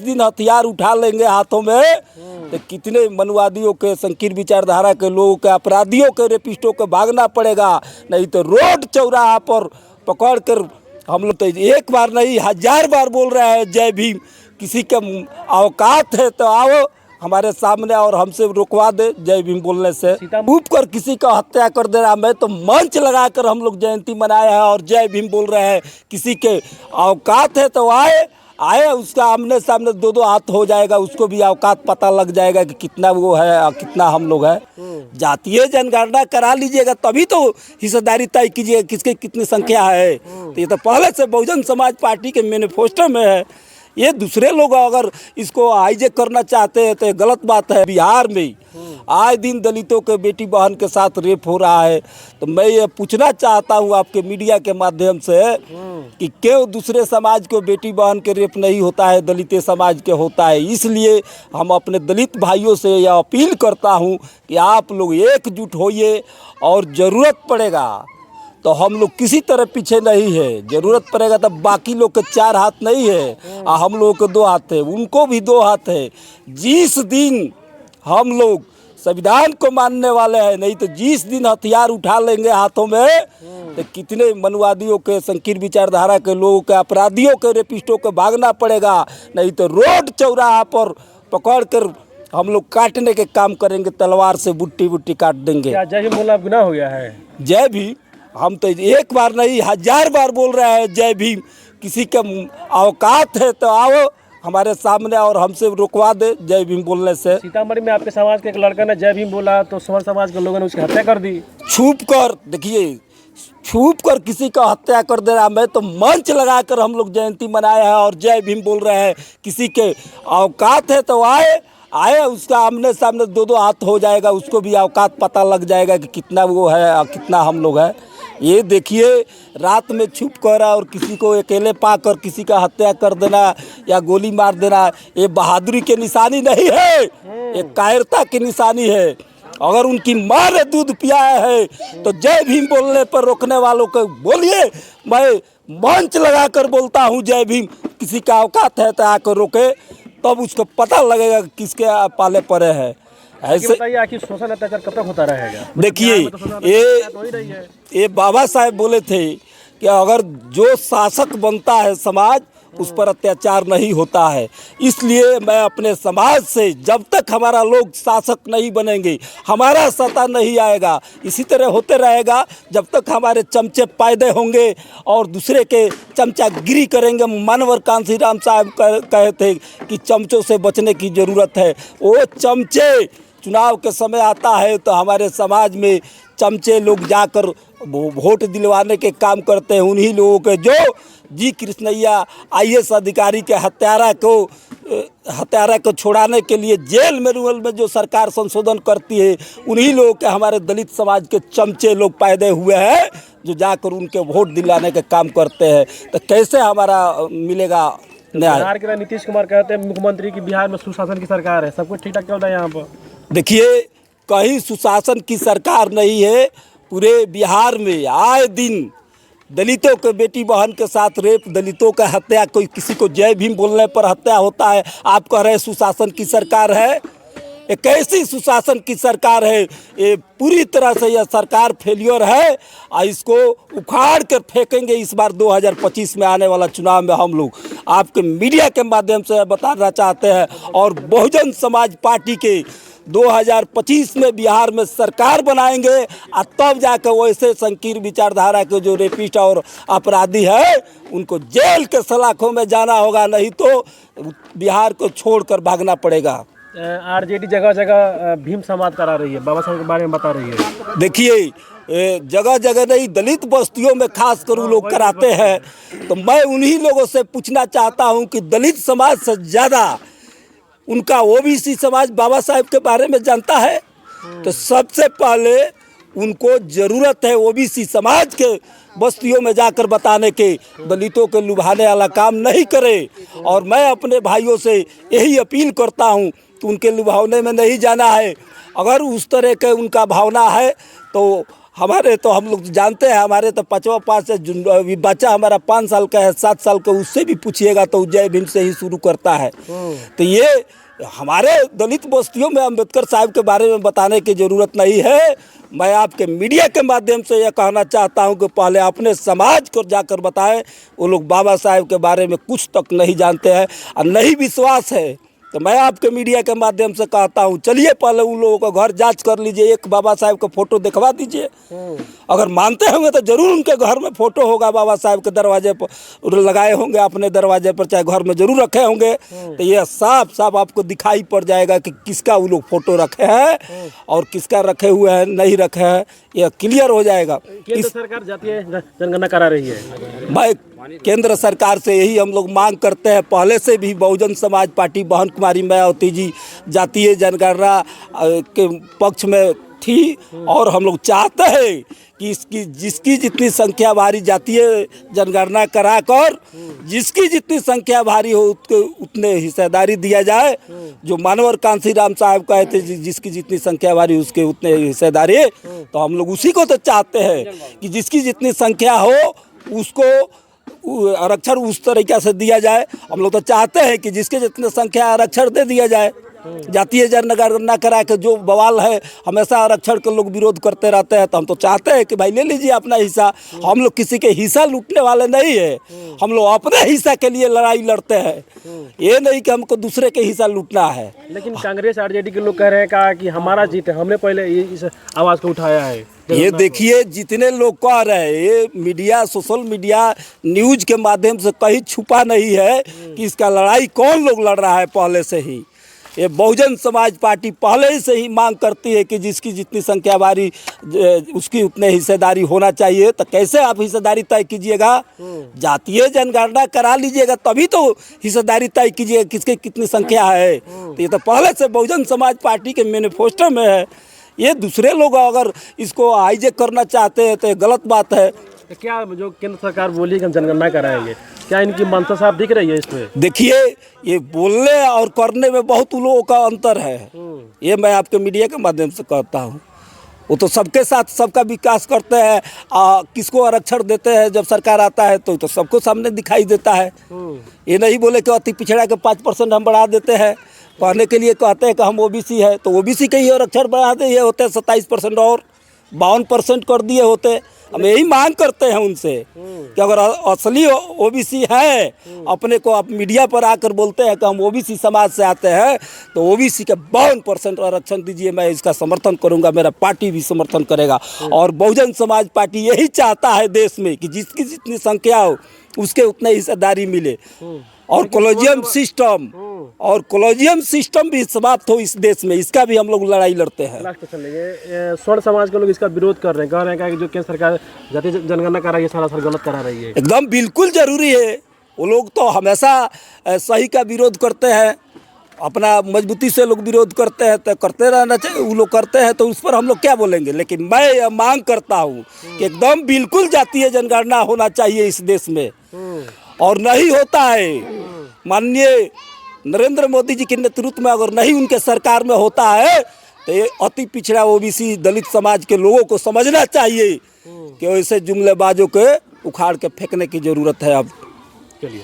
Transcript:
दिन हथियार उठा लेंगे हाथों में तो कितने मनवादियों के, संकीर्ण विचारधारा के लोगों के, अपराधियों के, रेपिस्टों के भागना पड़ेगा। नहीं तो रोड चौराहा पर पकड़ कर हम लोग तो एक बार नहीं 1000 बार बोल रहे हैं जय भीम। किसी के औकात है तो आओ हमारे सामने और हमसे रुकवा दे जय भीम बोलने से। ऊप कर किसी का हत्या कर दे रहा, मैं तो मंच लगाकर हम लोग जयंती मनाए हैं और जय भीम बोल रहे हैं। किसी के औकात है तो आए, उसका आमने सामने दो दो हाथ हो जाएगा, उसको भी औकात पता लग जाएगा कि कितना वो है और कितना हम लोग है। जातीय जनगणना करा लीजिएगा तभी तो हिस्सेदारी तय कीजिएगा किसके कितनी संख्या है। तो ये तो पहले से बहुजन समाज पार्टी के मैनिफेस्टो में है। ये दूसरे लोग अगर इसको हाईजेक करना चाहते हैं तो ये गलत बात है। बिहार में आए दिन दलितों के बेटी बहन के साथ रेप हो रहा है, तो मैं ये पूछना चाहता हूँ आपके मीडिया के माध्यम से कि क्यों दूसरे समाज को बेटी बहन के रेप नहीं होता है, दलित समाज के होता है। इसलिए हम अपने दलित भाइयों से यह अपील करता हूँ कि आप लोग एकजुट होइए और ज़रूरत पड़ेगा तो हम लोग किसी तरह पीछे नहीं है। ज़रूरत पड़ेगा तो बाकी लोग के 4 हाथ नहीं है और हम लोगों के 2 हाथ है, उनको भी 2 हाथ है। जिस दिन हम लोग संविधान को मानने वाले हैं, नहीं तो जिस दिन हथियार उठा लेंगे हाथों में तो कितने मनवादियों के, संकीर्ण विचारधारा के लोगों के, अपराधियों के, रेपिस्टों के भागना पड़ेगा। नहीं तो रोड चौराहा पर पकड़ कर हम लोग काटने के काम करेंगे, तलवार से बुट्टी बुट्टी काट देंगे। क्या जय भीम बोलना गुनाह हो गया है? जय भीम हम तो एक बार नहीं 1000 बार बोल रहे हैं जय भीम। किसी के औकात है तो आओ हमारे सामने और हमसे रुकवा दे जय भीम बोलने से। सीतामढ़ी में आपके समाज के एक लड़का ने जय भीम बोला तो समर समाज के लोगों ने उसकी हत्या कर दी। छुप कर देखिए, छुप कर किसी का हत्या कर दे रहा, मैं तो मंच लगाकर हम लोग जयंती मनाए हैं और जय भीम बोल रहे हैं। किसी के औकात है तो आए, उसका आमने सामने 2 हाथ हो जाएगा, उसको भी औकात पता लग जाएगा कि कितना वो है और कितना हम लोग है। ये देखिए रात में छुप कर और किसी को अकेले पाकर किसी का हत्या कर देना या गोली मार देना, ये बहादुरी की निशानी नहीं है, ये कायरता की निशानी है। अगर उनकी माँ ने दूध पियाया है तो जय भीम बोलने पर रोकने वालों को बोलिए, मैं मंच लगाकर बोलता हूँ जय भीम। किसी का औकात है तो आकर रोके, तब उसको पता लगेगा कि किसके पाले पड़े हैं। ऐसे बताइए आखिर शोषण अत्याचार कब तक होता रहेगा? देखिए ये बाबा साहेब बोले थे कि अगर जो शासक बनता है समाज उस पर अत्याचार नहीं होता है। इसलिए मैं अपने समाज से, जब तक हमारा लोग शासक नहीं बनेंगे हमारा सत्ता नहीं आएगा। इसी तरह होते रहेगा जब तक हमारे चमचे पैदे होंगे और दूसरे के चमचागिरी करेंगे। मानवर कांसी राम साहब कहे थे कि चमचों से बचने की ज़रूरत है। वो चमचे चुनाव के समय आता है तो हमारे समाज में चमचे लोग जाकर वोट दिलवाने के काम करते हैं। उन्हीं लोगों के जो जी कृष्णैया IAS अधिकारी के हत्यारा को छुड़ाने के लिए जेल में रूल में जो सरकार संशोधन करती है, उन्हीं लोगों के हमारे दलित समाज के चमचे लोग पैदा हुए हैं जो जाकर उनके वोट दिलाने के काम करते हैं। तो कैसे हमारा मिलेगा न्याय? बिहार के नीतीश कुमार कहते हैं मुख्यमंत्री की बिहार में सुशासन की सरकार है, सब कुछ ठीक ठाक चल रहा है यहाँ पर। देखिए कहीं सुशासन की सरकार नहीं है। पूरे बिहार में आए दिन दलितों के बेटी बहन के साथ रेप, दलितों का हत्या, कोई किसी को जय भीम बोलने पर हत्या होता है। आप कह रहे हैं सुशासन की सरकार है? ये कैसी सुशासन की सरकार है? ये पूरी तरह से यह सरकार फेलियर है और इसको उखाड़ कर फेंकेंगे इस बार 2025 में आने वाला चुनाव में। हम लोग आपके मीडिया के माध्यम से बताना चाहते हैं और बहुजन समाज पार्टी के 2025 में बिहार में सरकार बनाएंगे और तब जाकर वैसे संकीर्ण विचारधारा के जो रेपिस्ट और अपराधी है उनको जेल के सलाखों में जाना होगा, नहीं तो बिहार को छोड़कर भागना पड़ेगा। RJD जगह जगह भीम समाज करा रही है, बाबा साहब के बारे में बता रही है। देखिए जगह जगह नहीं, दलित बस्तियों में खास कर लोग कराते हैं। तो मैं उन्हीं लोगों से पूछना चाहता हूं कि दलित समाज से ज़्यादा उनका OBC समाज बाबा साहेब के बारे में जानता है। तो सबसे पहले उनको ज़रूरत है OBC समाज के बस्तियों में जाकर बताने के, दलितों के लुभाने वाला काम नहीं करे। और मैं अपने भाइयों से यही अपील करता हूं कि उनके लुभावने में नहीं जाना है। अगर उस तरह के उनका भावना है तो हमारे तो हम लोग जानते हैं, हमारे तो पाँचवा पास है, अभी बच्चा हमारा 5 साल का है, 7 साल का, उससे भी पूछिएगा तो जय भीम से ही शुरू करता है। तो ये हमारे दलित बस्तियों में अम्बेडकर साहब के बारे में बताने की ज़रूरत नहीं है। मैं आपके मीडिया के माध्यम से यह कहना चाहता हूं कि पहले अपने समाज को जाकर बताएं। वो लोग बाबा साहब के बारे में कुछ तक नहीं जानते हैं और नहीं विश्वास है। तो मैं आपके मीडिया के माध्यम से कहता हूं, चलिए पहले उन लोगों का घर जांच कर लीजिए, एक बाबा साहब का फ़ोटो दिखवा दीजिए। अगर मानते होंगे तो ज़रूर उनके घर में फ़ोटो होगा, बाबा साहब के दरवाजे पर लगाए होंगे, अपने दरवाजे पर चाहे घर में ज़रूर रखे होंगे। तो ये साफ साफ आपको दिखाई पड़ जाएगा कि किसका वो लोग फ़ोटो रखे हैं और किसका रखे हुए हैं, नहीं रखे हैं, यह क्लियर हो जाएगा। केंद्र सरकार जातीय जनगणना करा रही है। मैं केंद्र सरकार से यही हम लोग मांग करते हैं। पहले से भी बहुजन समाज पार्टी बहन कुमारी मायावती जी जातीय जनगणना के पक्ष में थी और हम लोग चाहते हैं कि जिसकी जितनी संख्या भारी जातीय जनगणना कराकर जिसकी जितनी संख्या भारी हो उसको उतने हिस्सेदारी दिया जाए। जो मानवर कांसी राम साहब कहे थे, जिसकी जितनी संख्या भारी उसके उतने हिस्सेदारी, तो हम लोग उसी को तो चाहते हैं कि जिसकी जितनी संख्या हो उसको आरक्षण उस तरीक़े से दिया जाए। हम लोग तो चाहते हैं कि जिसके जितने संख्या आरक्षण दे दिया जाए। जातीय जनगणना करा के जो बवाल है, हमेशा आरक्षण के लोग विरोध करते रहते हैं, तो हम तो चाहते हैं कि भाई ले लीजिए अपना हिस्सा। हम लोग किसी के हिस्सा लूटने वाले नहीं है, हम लोग अपने हिस्सा के लिए लड़ाई लड़ते हैं, ये नहीं कि हमको दूसरे के हिस्सा लूटना है। लेकिन कांग्रेस आरजेडी के लोग कह रहे हैं कहा कि हमारा जीत है, हमने पहले इस आवाज़ को उठाया है। ये देखिए, जितने लोग कह रहे हैं, ये मीडिया, सोशल मीडिया, न्यूज के माध्यम से कहीं छुपा नहीं है कि इसका लड़ाई कौन लोग लड़ रहा है। पहले से ही ये बहुजन समाज पार्टी पहले से ही मांग करती है कि जिसकी जितनी संख्या भारी उसकी उतने हिस्सेदारी होना चाहिए। तो कैसे आप हिस्सेदारी तय कीजिएगा? जातीय जनगणना करा लीजिएगा तभी तो हिस्सेदारी तय कीजिएगा किसकी कितनी संख्या है। तो ये तो पहले से बहुजन समाज पार्टी के मैनिफेस्टो में है। ये दूसरे लोग अगर इसको हाईजेक करना चाहते हैं तो ये गलत बात है। तो क्या जो केंद्र सरकार बोली कि हम जनगणना कराएंगे, क्या इनकी मंशा साफ दिख रही है इसमें? देखिए, ये बोलने और करने में बहुत लोगों का अंतर है। ये मैं आपके मीडिया के माध्यम से कहता हूँ। वो तो सबके साथ सबका विकास करते हैं, किसको आरक्षण देते हैं जब सरकार आता है तो सबको सामने दिखाई देता है। ये नहीं बोले कि अति पिछड़ा के 5% हम बढ़ा देते हैं। कहने के लिए कहते हैं कि हम ओबीसी है, तो ओबीसी के ही आरक्षण बढ़ा दिए होते 27% और 52% कर दिए होते। हम यही मांग करते हैं उनसे कि अगर असली ओबीसी है, अपने को आप मीडिया पर आकर बोलते हैं कि हम ओबीसी समाज से आते हैं, तो ओबीसी के 52% आरक्षण दीजिए। मैं इसका समर्थन करूंगा, मेरा पार्टी भी समर्थन करेगा। और बहुजन समाज पार्टी यही चाहता है देश में कि जिसकी जितनी संख्या हो उसके उतने हिस्सेदारी मिले और कॉलोजियम सिस्टम भी समाप्त हो इस देश में। इसका भी हम लोग लड़ाई लड़ते हैं। लास्ट क्वेश्चन लेंगे। स्वर्ण समाज के लोग इसका विरोध कर रहे हैं, कह रहे हैं कि जो केंद्र सरकार जातीय जनगणना करा रही है सरासर गलत करा रही है। एकदम बिल्कुल जरूरी है। वो लोग तो हमेशा सही का विरोध करते हैं, अपना मजबूती से लोग विरोध करते हैं, तो करते रहना चाहिए। वो लोग करते हैं तो उस पर हम लोग क्या बोलेंगे। लेकिन मैं यह मांग करता हूँ कि एकदम बिल्कुल जातीय जनगणना होना चाहिए इस देश में, और नहीं होता है। माननीय नरेंद्र मोदी जी के नेतृत्व में अगर नहीं उनके सरकार में होता है तो ये अति पिछड़ा ओबीसी दलित समाज के लोगों को समझना चाहिए कि ऐसे जुमलेबाजों के उखाड़ के फेंकने की ज़रूरत है अब। चलिए।